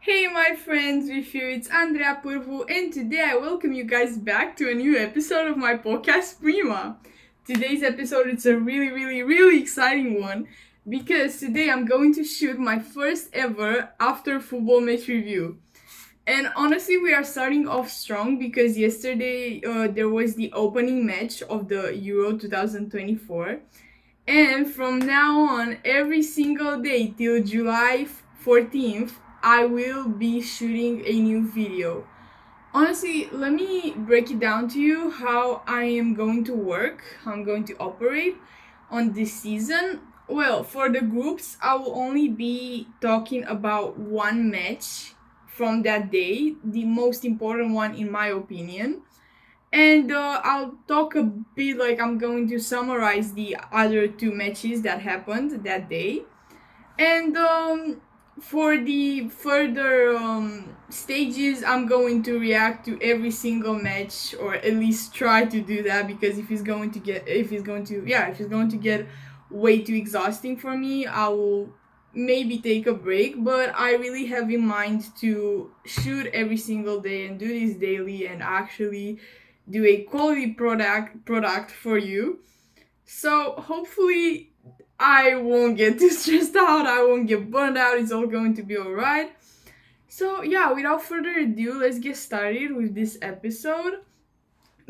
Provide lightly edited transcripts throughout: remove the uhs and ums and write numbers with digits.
Hey my friends, with you it's Andrea Purvu, and today I welcome you guys back to a new episode of my podcast Prima. Today's episode is a really exciting one because today I'm going to shoot my first ever after football match review. And honestly, we are starting off strong because yesterday there was the opening match of the Euro 2024. And from now on, every single day till July 14th, I will be shooting a new video. Honestly, let me break it down to you how I am going to work, how I'm going to operate on this season. Well, for the groups, I will only be talking about one match from that day, the most important one in my opinion. And I'll talk a bit, like I'm going to summarize the other two matches that happened that day. And for the further stages, I'm going to react to every single match, or at least try to do that, because if it's going to get way too exhausting for me, I will maybe take a break. But I really have in mind to shoot every single day and do this daily and actually do a quality product for you. So hopefully I won't get too stressed out, I won't get burned out, it's all going to be alright. So yeah, without further ado, let's get started with this episode.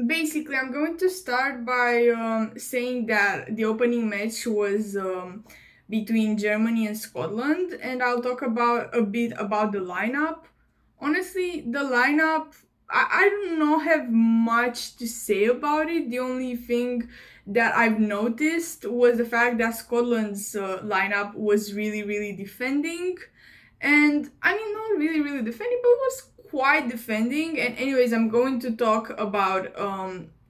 Basically, I'm going to start by saying that the opening match was between Germany and Scotland, and I'll talk about a bit about the lineup. Honestly, the lineup, I do not have much to say about it. The only thing that I've noticed was the fact that Scotland's lineup was really defending. And I mean, not really defending, but it was quite defending. And anyways, I'm going to talk about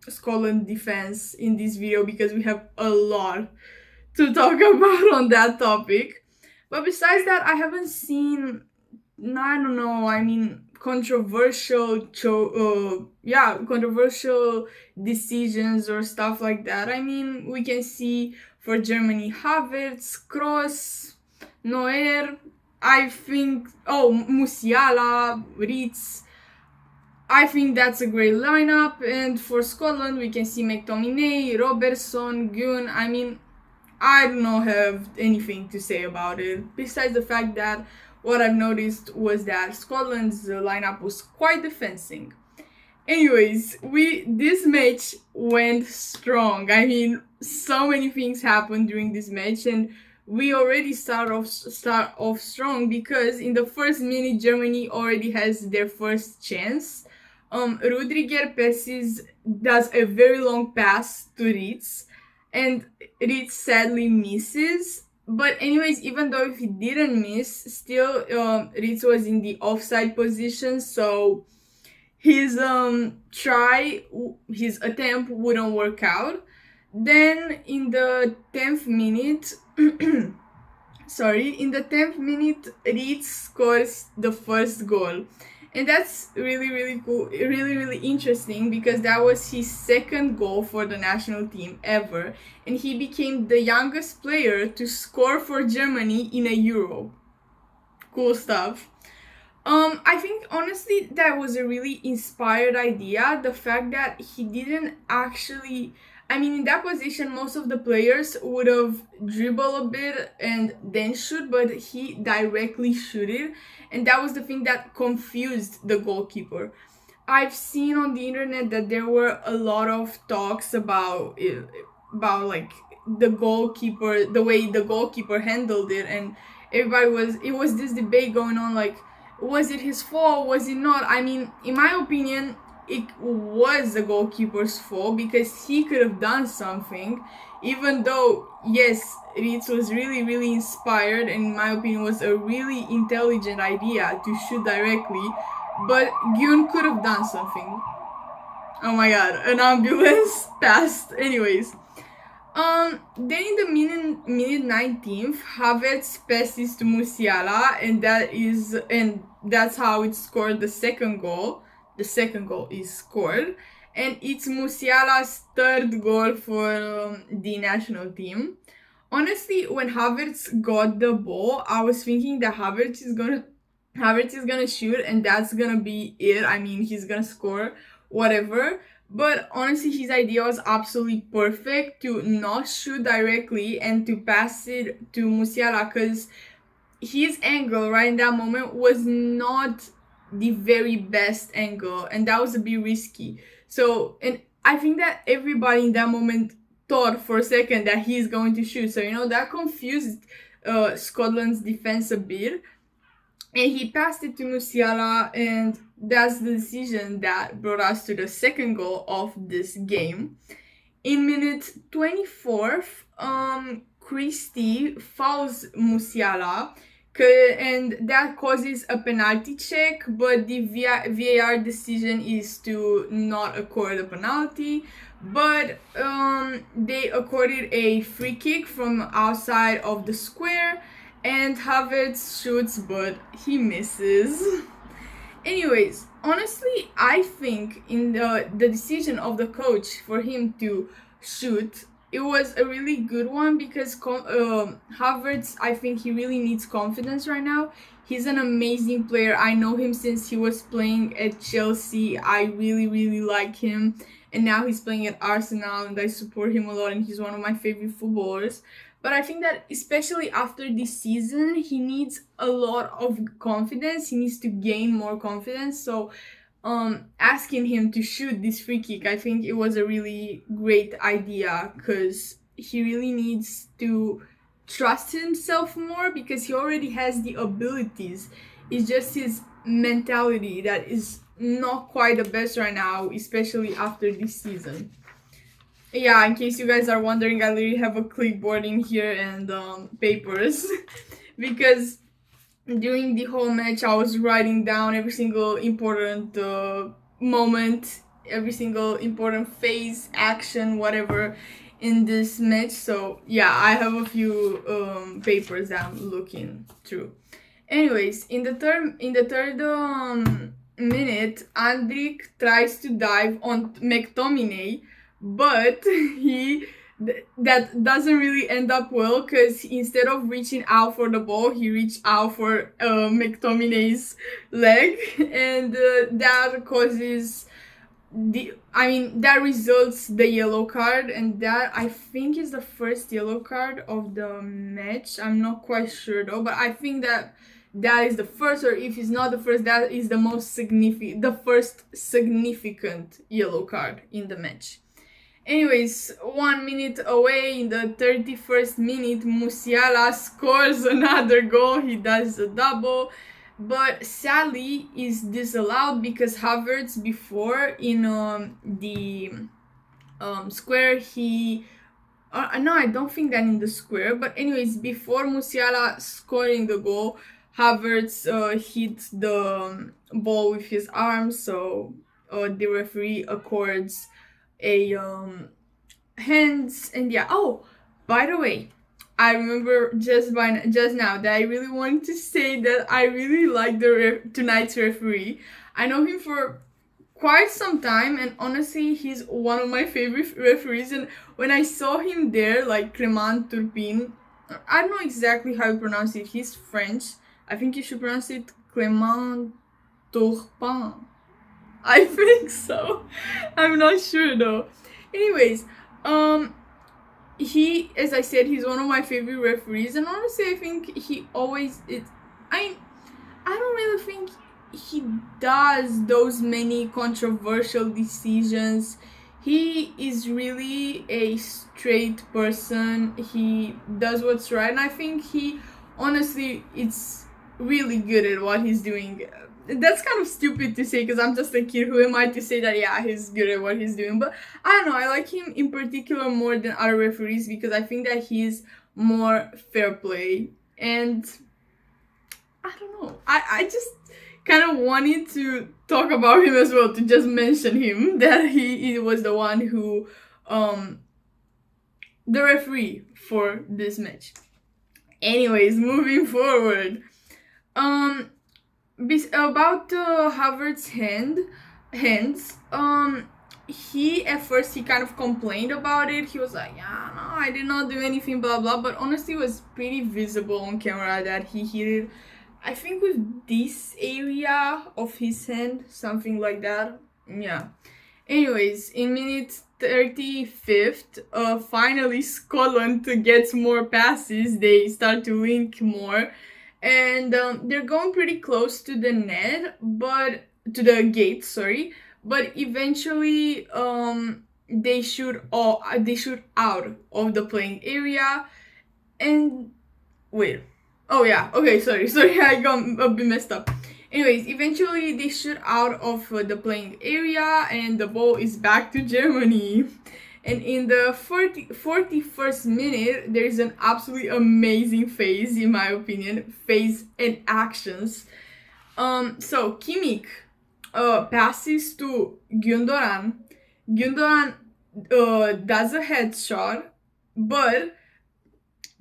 Scotland defense in this video because we have a lot to talk about on that topic. But besides that, I haven't seen, I don't know, I mean, controversial decisions or stuff like that. I mean, we can see for Germany, Havertz, Kroos, Neuer, I think, Musiala, Ritz. I think that's a great lineup. And for Scotland, we can see McTominay, Robertson, Gunn. I mean, I don't have anything to say about it, besides the fact that what I've noticed was that Scotland's lineup was quite defensive. Anyways, this match went strong. I mean, so many things happened during this match, and we already start off strong because in the first minute Germany already has their first chance. Rudiger does a very long pass to Ritz, and Ritz sadly misses. But anyways, even though if he didn't miss, still Ritz was in the offside position, so his attempt wouldn't work out. Then in the 10th minute, in the 10th minute, Ritz scores the first goal. And that's really cool, really interesting, because that was his second goal for the national team ever, and he became the youngest player to score for Germany in a Euro. Cool stuff. I think honestly that was a really inspired idea. The fact that he didn't actually, I mean, in that position, most of the players would have dribbled a bit and then shoot, but he directly shooted, and that was the thing that confused the goalkeeper. I've seen on the internet that there were a lot of talks about like the goalkeeper, the way the goalkeeper handled it, and it was this debate going on, like, was it his fault? Was it not? I mean, in my opinion, it was the goalkeeper's fault because he could have done something. Even though, yes, Ritz was really inspired, and in my opinion was a really intelligent idea to shoot directly, but Gyun could have done something. Oh my god, an ambulance passed. Anyways. Then in the minute 19th, Havertz passes to Musiala, and that's how it scored the second goal. The second goal is scored, and it's Musiala's third goal for the national team. Honestly, when Havertz got the ball, I was thinking that Havertz is gonna Havertz is gonna shoot and that's gonna be it. I mean, he's gonna score, whatever. But honestly, his idea was absolutely perfect to not shoot directly and to pass it to Musiala, because his angle right in that moment was not the very best angle, and that was a bit risky. So, and I think that everybody in that moment thought for a second that he's going to shoot. So, that confused Scotland's defense a bit. And he passed it to Musiala, and that's the decision that brought us to the second goal of this game. In minute 24, Christie fouls Musiala, and that causes a penalty check, but the VAR decision is to not accord a penalty. But they accorded a free kick from outside of the square, and Havertz shoots, but he misses. Anyways, honestly, I think in the decision of the coach for him to shoot, it was a really good one, because Havertz, I think he really needs confidence right now. He's an amazing player. I know him since he was playing at Chelsea. I really, really like him. And now he's playing at Arsenal, and I support him a lot, and he's one of my favorite footballers. But I think that especially after this season, he needs a lot of confidence. He needs to gain more confidence. So asking him to shoot this free kick, I think it was a really great idea, because he really needs to trust himself more, because he already has the abilities. It's just his mentality that is not quite the best right now, especially after this season. Yeah, in case you guys are wondering, I literally have a clipboard in here and papers because during the whole match I was writing down every single important moment, every single important phase, action, whatever in this match. So yeah, I have a few papers that I'm looking through. Anyways, in the third minute, Andrik tries to dive on McTominay, but that doesn't really end up well, because instead of reaching out for the ball, he reached out for McTominay's leg, and that causes that results the yellow card, and that I think is the first yellow card of the match. I'm not quite sure though, but I think that is the first, or if it's not the first, that is the first significant yellow card in the match. Anyways, 1 minute away, in the 31st minute, Musiala scores another goal. He does a double, but sadly is disallowed because Havertz before in the square, he no, I don't think that in the square, but anyways, before Musiala scoring the goal, Havertz hit the ball with his arm, so the referee accords a hands. And yeah, oh, by the way, I remember just now that I really wanted to say that I really like tonight's referee. I know him for quite some time, and honestly, he's one of my favorite referees. And when I saw him there, like Clément Turpin, I don't know exactly how you pronounce it. He's French. I think you should pronounce it Clément Turpin. I think so. I'm not sure though. Anyways, he, as I said, he's one of my favorite referees, and honestly, I think he always I don't really think he does those many controversial decisions. He is really a straight person. He does what's right, and I think he honestly it's really good at what he's doing. That's kind of stupid to say because I'm just a kid. Who am I to say that, yeah, he's good at what he's doing? But I don't know. I like him in particular more than other referees because I think that he's more fair play. And I don't know. I just kind of wanted to talk about him as well, to just mention him, that he was the one who, the referee for this match. Anyways, moving forward. About Havertz's hands, he at first he kind of complained about it. He was like, yeah, no, I did not do anything, blah blah. But honestly, it was pretty visible on camera that he hit it I think with this area of his hand, something like that. Yeah. Anyways, in minute 35th, finally Scotland gets more passes. They start to link more, and they're going pretty close to the net, but to the gate. Sorry, but eventually, they shoot out of the playing area, and wait. Oh yeah. Okay. Sorry. Sorry. I got a bit messed up. Anyways, eventually they shoot out of the playing area and the ball is back to Germany. And in the 41st minute, there is an absolutely amazing phase, in my opinion, phase and actions. So Kimmich passes to Gundogan. Gundogan does a headshot, but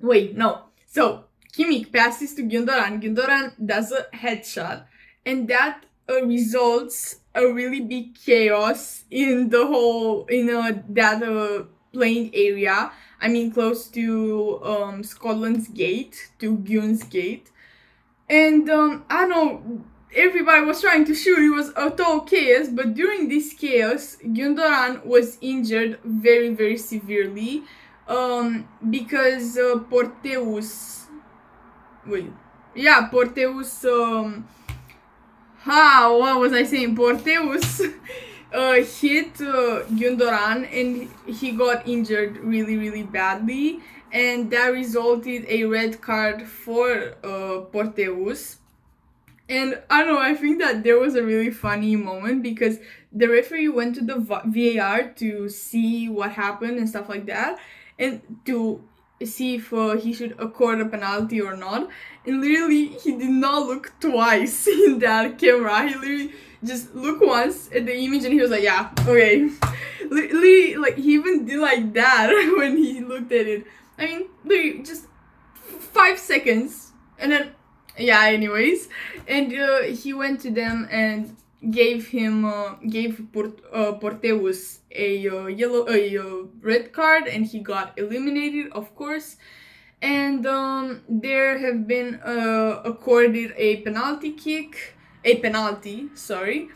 wait, no. So Kimmich passes to Gundogan. Gundogan does a headshot, and that results a really big chaos in the whole that playing area. I mean, close to Scotland's gate, to Gun's gate, and I don't know. Everybody was trying to shoot. It was a total chaos. But during this chaos, Gundogan was injured very, very severely, because Porteus. Wait. Yeah, Porteus. What was I saying? Porteus hit Gundogan and he got injured really, really badly, and that resulted a red card for Porteus. And I don't know, I think that there was a really funny moment because the referee went to the VAR to see what happened and stuff like that, and to see if he should accord a penalty or not. And literally, he did not look twice in that camera. He literally just looked once at the image and he was like, yeah, okay. Literally, like, he even did like that when he looked at it. I mean, literally, just 5 seconds. And then, yeah, anyways. And he went to them and gave Porteus a red card, and he got eliminated, of course. And there have been accorded a penalty. Sorry.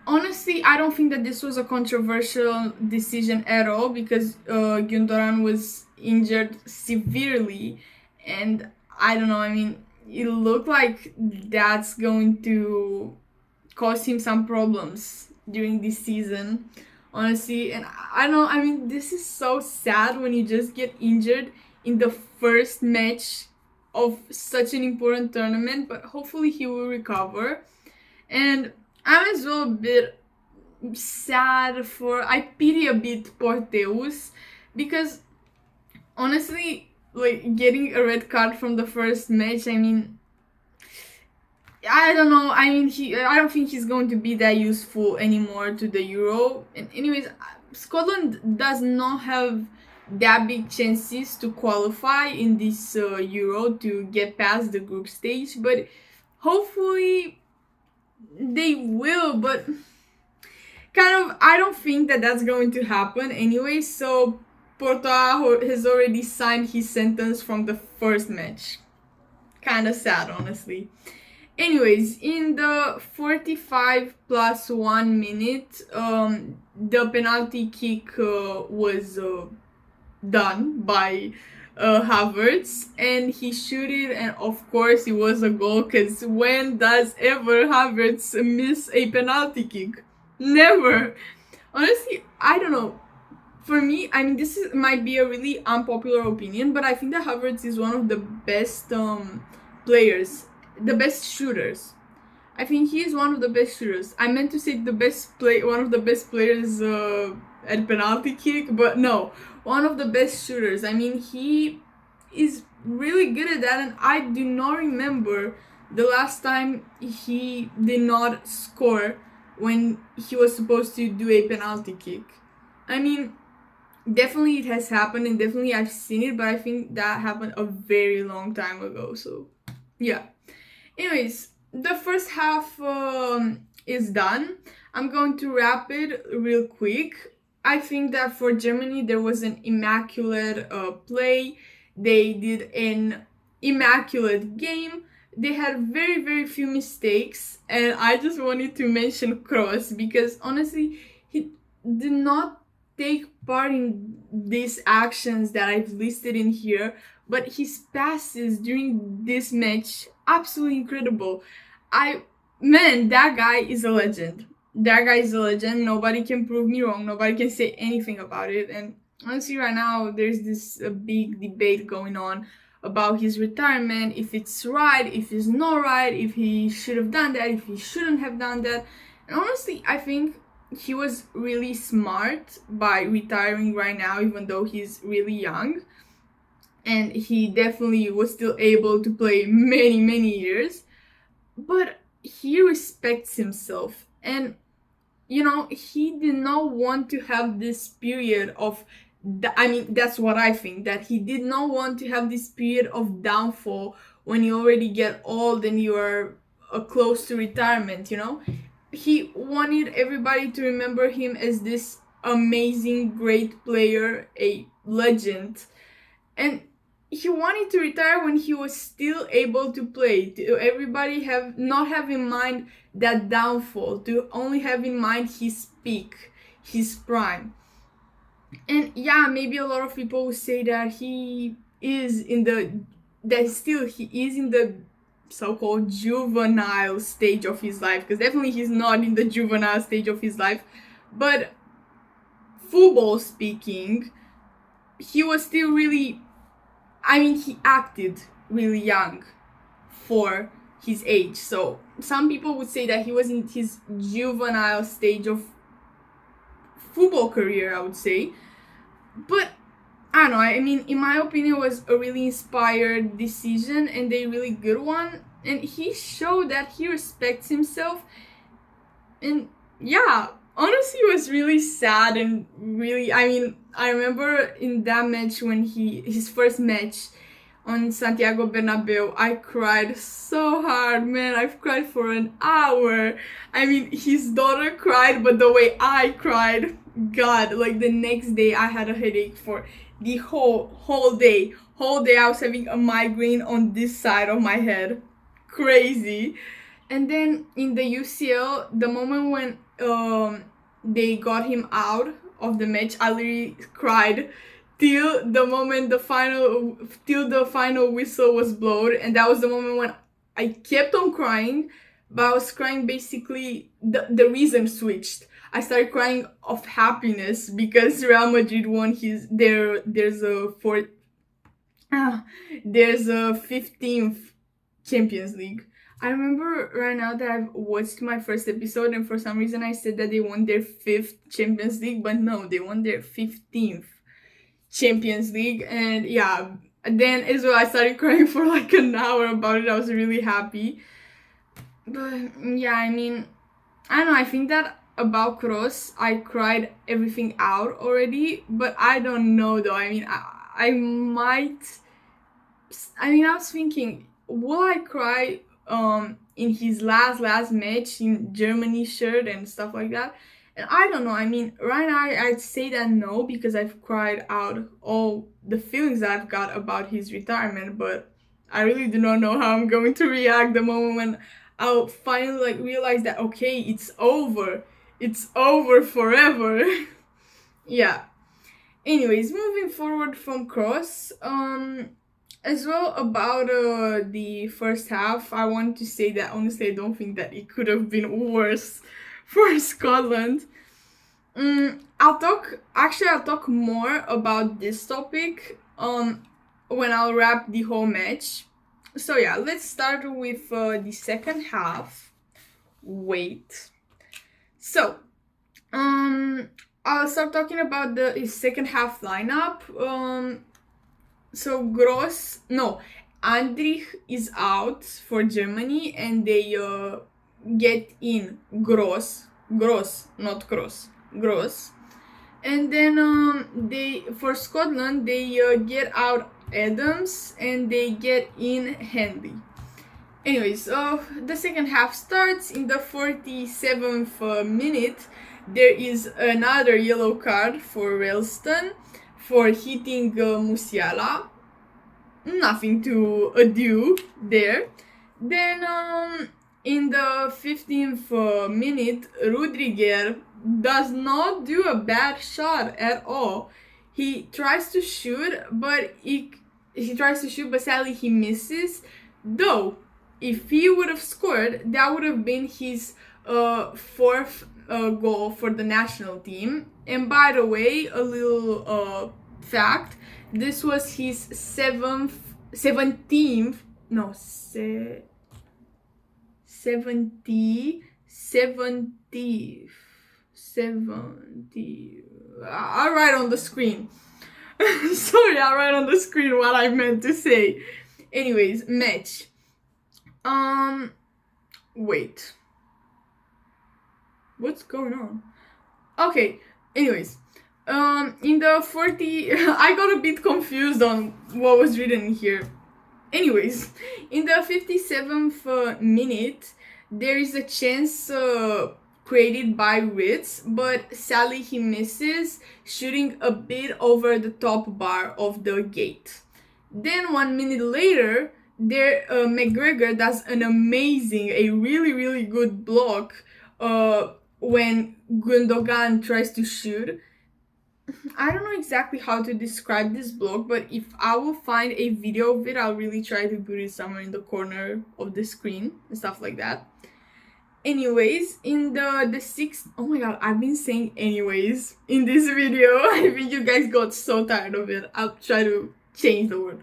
Honestly, I don't think that this was a controversial decision at all because Gundogan was injured severely, and I don't know. I mean, it looked like that's going to cause him some problems during this season, honestly. And I don't know, I mean, this is so sad when you just get injured in the first match of such an important tournament, but hopefully he will recover. And I'm as well a bit sad I pity a bit Porteus because honestly, like, getting a red card from the first match, I mean, I don't know. I mean, I don't think he's going to be that useful anymore to the Euro. And anyways, Scotland does not have that big chances to qualify in this Euro to get past the group stage, but hopefully they will. But kind of, I don't think that that's going to happen anyway. So Porto has already signed his sentence from the first match. Kind of sad, honestly. Anyways, in the 45+1 minute, the penalty kick was done by Havertz, and he shot it, and of course it was a goal, because when does ever Havertz miss a penalty kick? Never. Honestly, I don't know. For me, I mean, might be a really unpopular opinion, but I think that Havertz is one of the best players, the best shooters. I think he is one of the best shooters. I meant to say one of the best players at penalty kick, but no, one of the best shooters. I mean, he is really good at that, and I do not remember the last time he did not score when he was supposed to do a penalty kick. I mean, definitely it has happened, and definitely I've seen it, but I think that happened a very long time ago, so yeah. Anyways, the first half is done. I'm going to wrap it real quick. I think that for Germany there was an immaculate play. They did an immaculate game. they had very, very few mistakes, and I just wanted to mention Kroos because honestly, he did not take part in these actions that I've listed in here, but his passes during this match, absolutely incredible. That guy is a legend. That guy is a legend. Nobody can prove me wrong. Nobody can say anything about it. And honestly, right now, there's this big debate going on about his retirement, if it's right, if it's not right, if he should have done that, if he shouldn't have done that. And honestly, I think he was really smart by retiring right now, even though he's really young. And he definitely was still able to play many, many years. But he respects himself. And, he did not want to have this period of that's what I think, that he did not want to have this period of downfall when you already get old and you are close to retirement, He wanted everybody to remember him as this amazing, great player, a legend. And he wanted to retire when he was still able to play, to everybody not have in mind that downfall, to only have in mind his peak, his prime. And yeah, maybe a lot of people will say that he is in the so-called juvenile stage of his life, because definitely he's not in the juvenile stage of his life, but football speaking, he was still really, he acted really young for his age. So some people would say that he was in his juvenile stage of football career, I would say. But I don't know, in my opinion, it was a really inspired decision and a really good one. And he showed that he respects himself. And yeah, honestly, it was really sad and really, I remember in that match when his first match on Santiago Bernabeu, I cried so hard, man. I've cried for an hour. His daughter cried, but the way I cried, God, like the next day I had a headache for the whole day. I was having a migraine on this side of my head. Crazy. And then in the UCL, the moment when they got him out of the match, I literally cried till the final whistle was blown. And that was the moment when I kept on crying, but I was crying basically, the reason switched. I started crying of happiness because Real Madrid won there's a 15th Champions League. I remember right now that I've watched my first episode, and for some reason I said that they won their 5th Champions League, but no, they won their 15th Champions League. And yeah, then as well I started crying for like an hour about it. I was really happy. But yeah, I don't know, I think that about Kroos, I cried everything out already, but I don't know though. I might. I was thinking, will I cry in his last match in Germany shirt and stuff like that? And I don't know. Right now I'd say that no, because I've cried out all the feelings that I've got about his retirement, but I really do not know how I'm going to react the moment when I'll finally realize that, okay, it's over. It's over forever. Yeah. Anyways, moving forward from Kroos, as well about the first half, I want to say that honestly I don't think that it could have been worse for Scotland. I'll talk more about this topic when I'll wrap the whole match. So yeah, let's start with the second half. Wait. So, I'll start talking about the second half lineup. So Andrich is out for Germany, and they get in Gross, not Kroos, Gross. And then for Scotland, they get out Adams and they get in Henley. Anyways, the second half starts in the 47th minute. There is another yellow card for Ralston for hitting Musiala. Nothing to ado there. Then in the 15th minute, Rudiger does not do a bad shot at all. He tries to shoot, but sadly he misses. Though, if he would have scored, that would have been his fourth goal for the national team. And by the way, a little fact: this was his 17th. No, 70. I'll write on the screen. Sorry, I'll write on the screen what I meant to say. Anyways, match. Wait. What's going on? Okay, anyways. In the 40... I got a bit confused on what was written here. Anyways, in the 57th minute, there is a chance created by Ritz, but sadly he misses, shooting a bit over the top bar of the gate. Then 1 minute later, McGregor does a really, really good block when Gundogan tries to shoot. I don't know exactly how to describe this block, but if I will find a video of it, I'll really try to put it somewhere in the corner of the screen and stuff like that. Anyways, in the sixth... Oh my god, I've been saying anyways in this video. I think you guys got so tired of it. I'll try to change the word.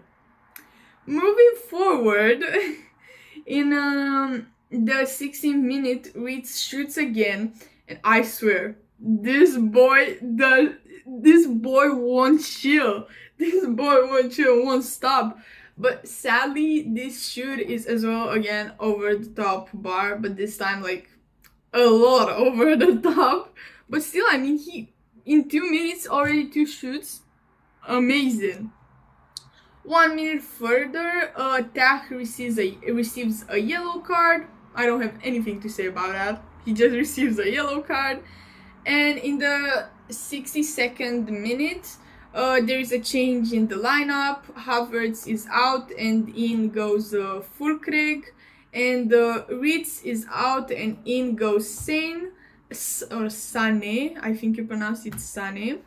Moving forward, in the 16th minute, Reitz shoots again, and I swear, this boy won't chill. This boy won't stop. But sadly, this shoot is as well again over the top bar, but this time like a lot over the top. But still, I mean, he in 2 minutes already 2 shoots, amazing. 1 minute further, Tach receives a yellow card. I don't have anything to say about that. He just receives a yellow card. And in the 62nd minute, there is a change in the lineup. Havertz is out and in goes Fulkreg. And Ritz is out and in goes Sane. Or Sane, I think you pronounce it Sane.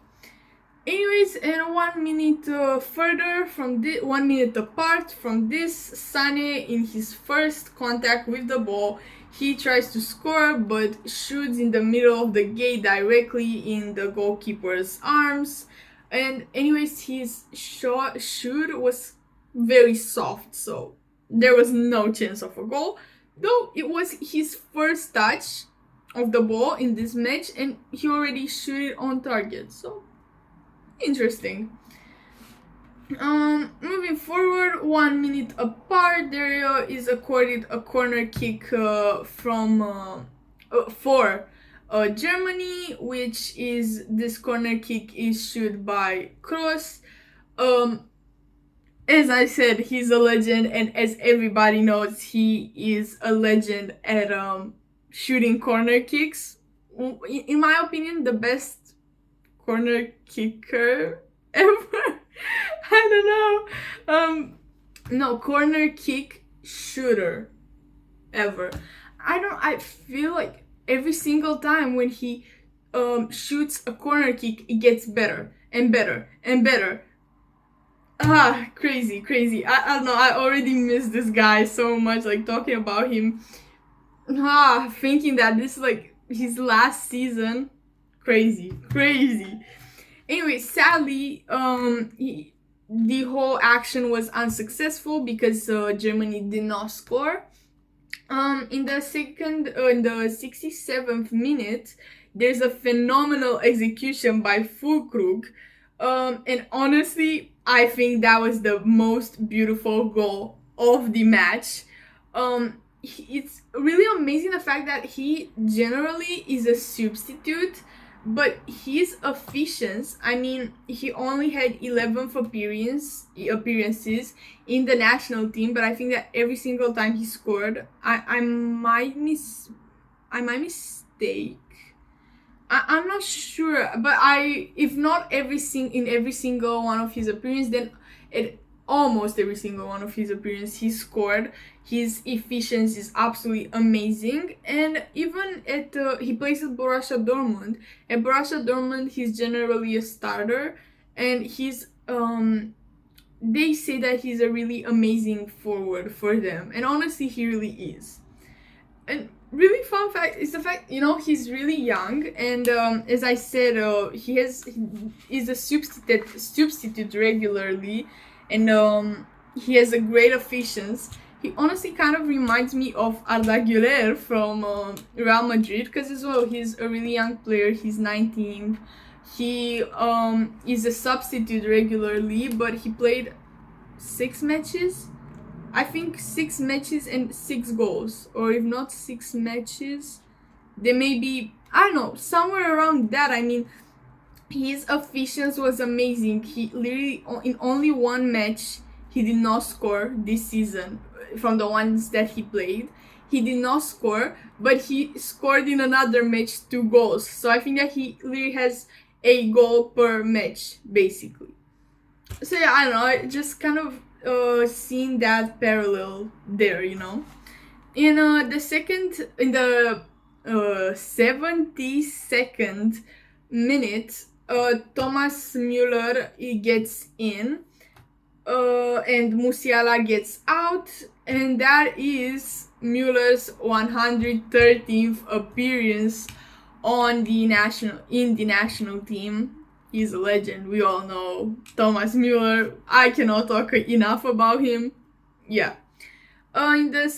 Anyways, and 1 minute further from 1 minute apart from this, Sane, in his first contact with the ball, he tries to score but shoots in the middle of the gate directly in the goalkeeper's arms. And anyways, his shoot was very soft, so there was no chance of a goal. Though it was his first touch of the ball in this match and he already shot it on target, so interesting. Moving forward, 1 minute apart, there is accorded a corner kick for Germany, which is this corner kick is shot by Kroos. As I said, he's a legend, and as everybody knows, he is a legend at shooting corner kicks. In my opinion, the best corner kicker ever. I don't know. No, corner kick shooter ever. I feel like every single time when he shoots a corner kick, it gets better and better and better. Crazy. I don't know, I already miss this guy so much, like talking about him. Thinking that this is like his last season. Crazy. Anyway, sadly, the whole action was unsuccessful because Germany did not score. In the 67th minute, there's a phenomenal execution by Fulkrug. And honestly, I think that was the most beautiful goal of the match. It's really amazing the fact that he generally is a substitute, but his efficiency, I mean, he only had 11 appearances in the national team, but I think that every single time he scored, I might mistake. I'm not sure, but if not in every single one of his appearances, then almost every single one of his appearances he scored. His efficiency is absolutely amazing, and even at he plays at Borussia Dortmund. At Borussia Dortmund, he's generally a starter, and they say that he's a really amazing forward for them, and honestly, he really is. And really fun fact is the fact, he's really young, and as I said, he is a substitute regularly, and he has a great efficiency. He honestly kind of reminds me of Arda Güler from Real Madrid, because as well, he's a really young player. He's 19. He is a substitute regularly, but he played 6 matches. I think 6 matches and 6 goals, or if not 6 matches, there may be, I don't know, somewhere around that. I mean, his efficiency was amazing. He literally, in only 1 match, he did not score this season from the ones that he played. He did not score, but he scored in another match 2 goals. So I think that he literally has a goal per match, basically. So yeah, I don't know, I just kind of seeing that parallel there, In the 72nd minute, Thomas Müller gets in, and Musiala gets out, and that is Müller's 113th appearance in the national team. He's a legend. We all know Thomas Müller. I cannot talk enough about him. Yeah. In the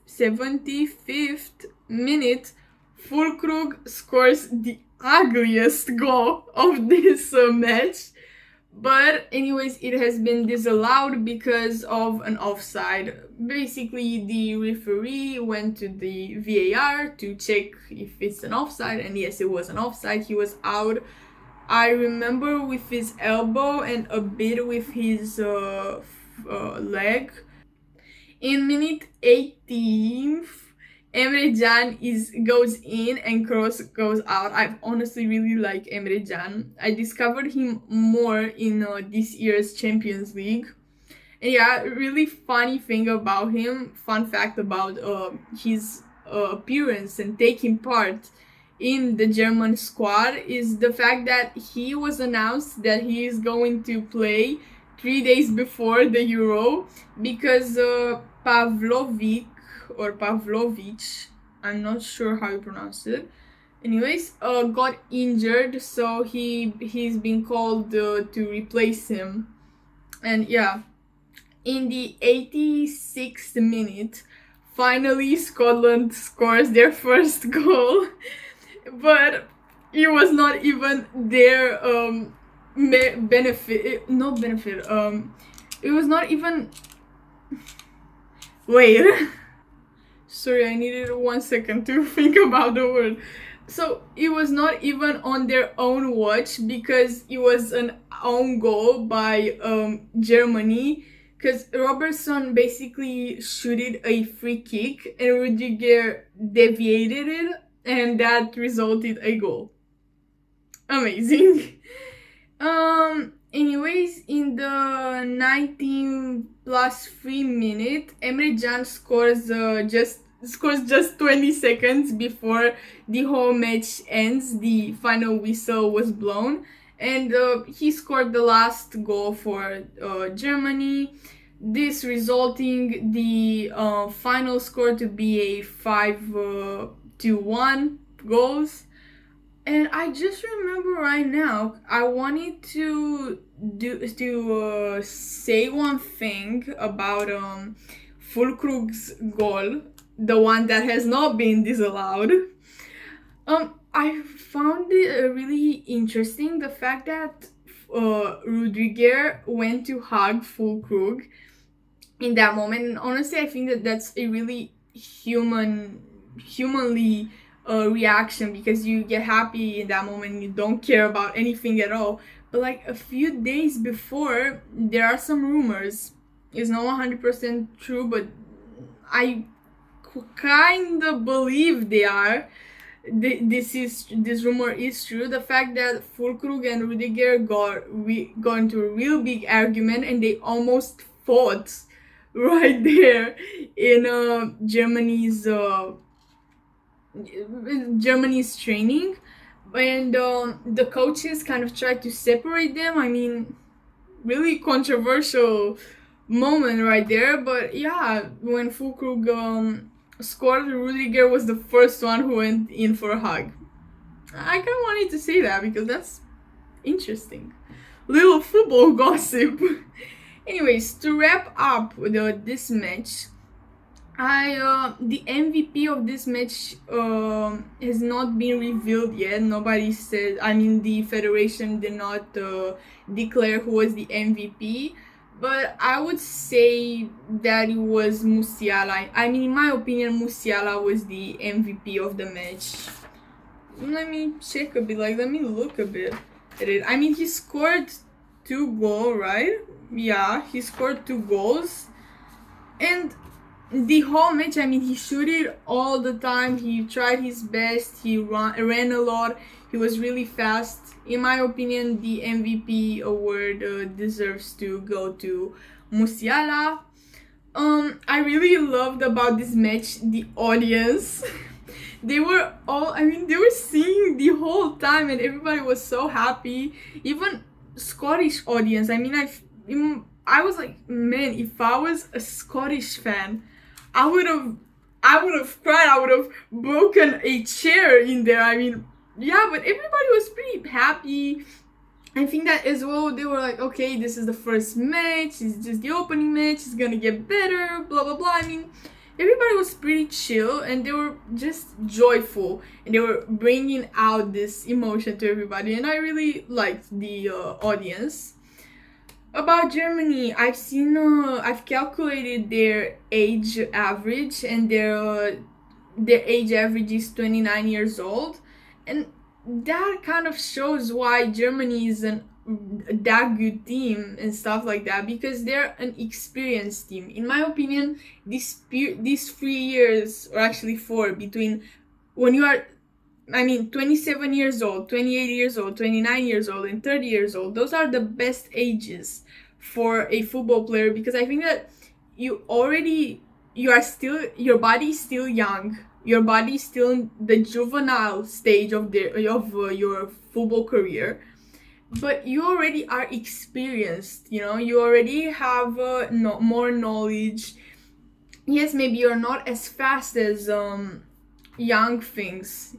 75th minute, Füllkrug scores the ugliest goal of this match. But anyways, it has been disallowed because of an offside. Basically, the referee went to the VAR to check if it's an offside, and yes, it was an offside. He was out, I remember, with his elbow and a bit with his leg. In minute 18th, Emre Can goes in and Kroos goes out. I honestly really like Emre Can. I discovered him more in this year's Champions League. And yeah, really funny thing about him, fun fact about his appearance and taking part in the German squad is the fact that he was announced that he is going to play 3 days before the Euro, because Pavlovic, I'm not sure how you pronounce it, anyways, got injured, so he's been called to replace him. And yeah, in the 86th minute, finally Scotland scores their first goal, but it was not even their benefit. It was not even. Wait. Sorry, I needed 1 second to think about the word. So it was not even on their own watch, because it was an own goal by Germany, because Robertson basically shooted a free kick and Rudiger deviated it, and that resulted a goal. Amazing. Anyways, in the 19+3 minute, Emre Can scores just 20 seconds before the whole match ends. The final whistle was blown, and he scored the last goal for Germany. This resulting the final score to be a 5-1 goals. And I just remember right now, I wanted to say one thing about Füllkrug's goal, the one that has not been disallowed. I found it really interesting, the fact that Rudiger went to hug Füllkrug in that moment. And honestly, I think that that's a really humanly reaction, because you get happy in that moment and you don't care about anything at all. But like a few days before, there are some rumors, it's not 100% true, but I kind of believe they are, this rumor is true. The fact that Fulkrug and Rudiger got into a real big argument and they almost fought right there in Germany's training, and the coaches kind of tried to separate them. I mean, really controversial moment right there. But yeah, when Fulkrug scored, Rudiger was the first one who went in for a hug. I kind of wanted to say that because that's interesting. Little football gossip. Anyways, to wrap up this match, the MVP of this match has not been revealed yet. Nobody said. I mean, the federation did not declare who was the MVP. But I would say that it was Musiala. I mean, in my opinion, Musiala was the MVP of the match. Let me check a bit. Let me look a bit at it. I mean, he scored 2 goals, right? Yeah, he scored 2 goals. And the whole match, I mean, he shot it all the time. He tried his best. He ran a lot. He was really fast. In my opinion, the MVP award deserves to go to Musiala. I really loved about this match the audience. They were singing the whole time and everybody was so happy. Even Scottish audience. I mean, I was like, man, if I was a Scottish fan, I would have cried. I would have broken a chair in there. I mean, yeah, but everybody was pretty happy. I think that as well, they were like, okay, this is the first match. It's just the opening match. It's gonna get better, blah, blah, blah. I mean, everybody was pretty chill and they were just joyful. And they were bringing out this emotion to everybody. And I really liked the audience. About Germany, I've calculated their age average, and their age average is 29 years old, and that kind of shows why Germany is that good team and stuff like that, because they're an experienced team. In my opinion, these 3 years, or actually 4, between when you are 27 years old, 28 years old, 29 years old, and 30 years old, those are the best ages for a football player, because I think that your body is still young, your body is still in the juvenile stage of your football career, but you already are experienced, you already have more knowledge. Yes, maybe you're not as fast as youngsters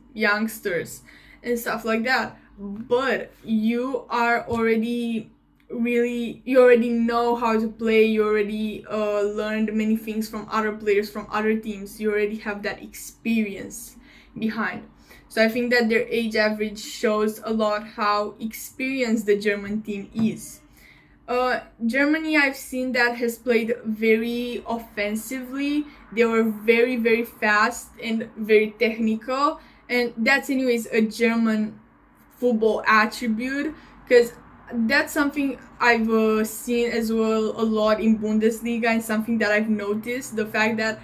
and stuff like that, but you already know how to play. You already learned many things from other players from other teams. You already have that experience behind. So I think that their age average shows a lot how experienced the German team is. Germany, I've seen that has played very offensively. They were very, very fast and very technical. And that's anyways a German football attribute, because that's something I've seen as well a lot in Bundesliga, and something that I've noticed. The fact that,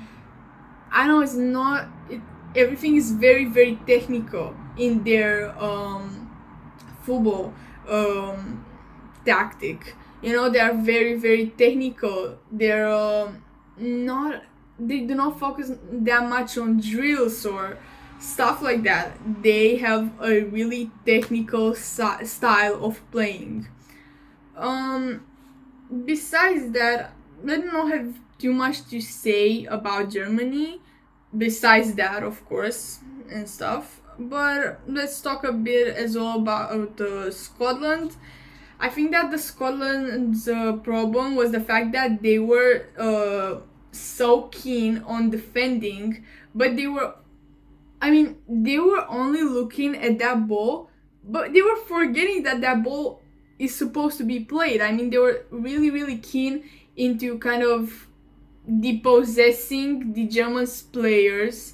everything is very, very technical in their football tactic. They are very, very technical. They do not focus that much on drills or stuff like that. They have a really technical style of playing. Besides that, I don't have too much to say about Germany. Besides that, of course, and stuff. But let's talk a bit as well about Scotland. I think that the Scotland's problem was the fact that they were so keen on defending, but they were only looking at that ball, but they were forgetting that ball is supposed to be played. They were really, really keen into kind of depossessing the German players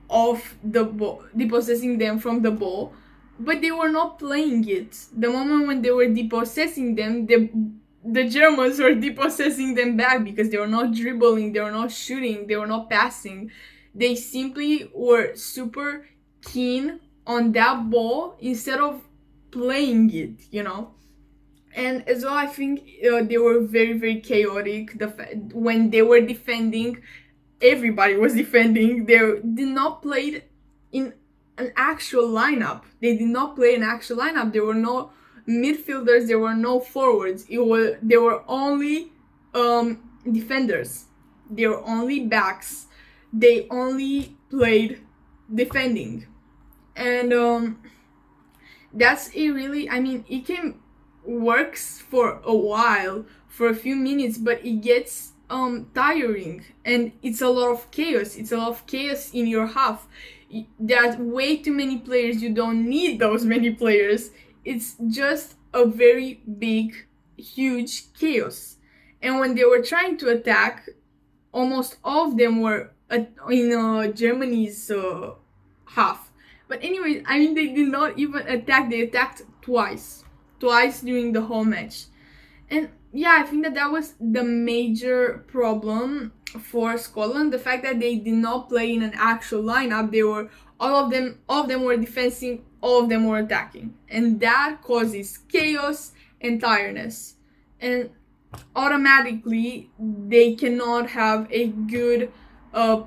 of the ball, depossessing them from the ball, but they were not playing it. The moment when they were depossessing them, the Germans were depossessing them back, because they were not dribbling, they were not shooting, they were not passing. They simply were super keen on that ball instead of playing it, And as well, I think they were very, very chaotic. When they were defending, everybody was defending. They did not play in an actual lineup. They did not play an actual lineup. There were no midfielders. There were no forwards. There were only defenders. There were only backs. They only played defending, and that's a really. I mean, it can works for a while, for a few minutes, but it gets tiring, and it's a lot of chaos. It's a lot of chaos in your half. There are way too many players. You don't need those many players. It's just a very big, huge chaos. And when they were trying to attack, almost all of them were in Germany's half. But anyways, I mean, they did not even attack. They attacked twice during the whole match. And yeah, I think that was the major problem for Scotland, the fact that they did not play in an actual lineup. They were all of them were defending, all of them were attacking, and that causes chaos and tiredness, and automatically they cannot have a good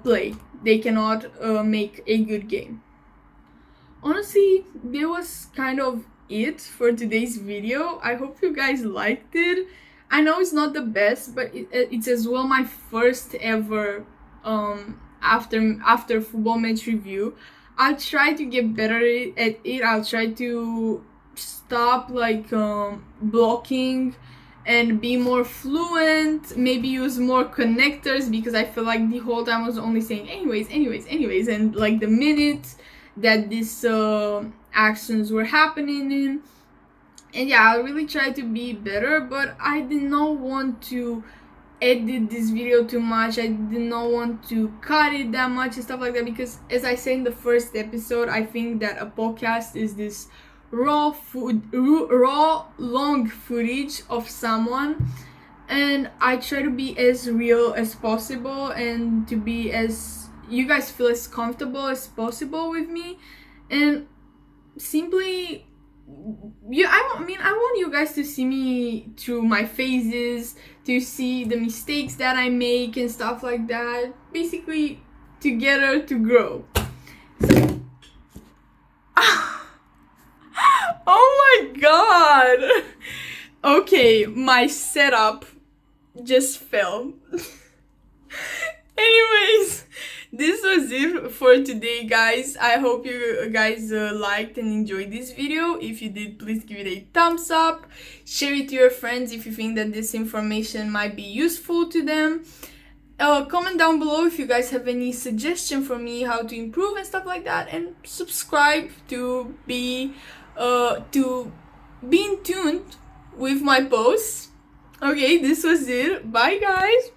play. They cannot make a good game. Honestly, that was kind of it for today's video. I hope you guys liked it. I know it's not the best, but it's as well my first ever after football match review. I'll try to get better at it. I'll try to stop blocking and be more fluent, maybe use more connectors, because I feel like the whole time I was only saying anyways, and like the minute that these actions were happening in. And yeah, I really tried to be better, but I did not want to edit this video too much. I did not want to cut it that much and stuff like that, because as I said in the first episode, I think that a podcast is this raw long footage of someone, and I try to be as real as possible and to be as you guys feel as comfortable as possible with me, and simply I want you guys to see me through my phases, to see the mistakes that I make and stuff like that. Basically, together to grow. So, oh my god! Okay, my setup just fell. Anyways, this was it for today, guys. I hope you guys liked and enjoyed this video. If you did, please give it a thumbs up. Share it to your friends if you think that this information might be useful to them. Comment down below if you guys have any suggestion for me how to improve and stuff like that, and subscribe to be in tune with my posts. Okay, this was it. Bye, guys.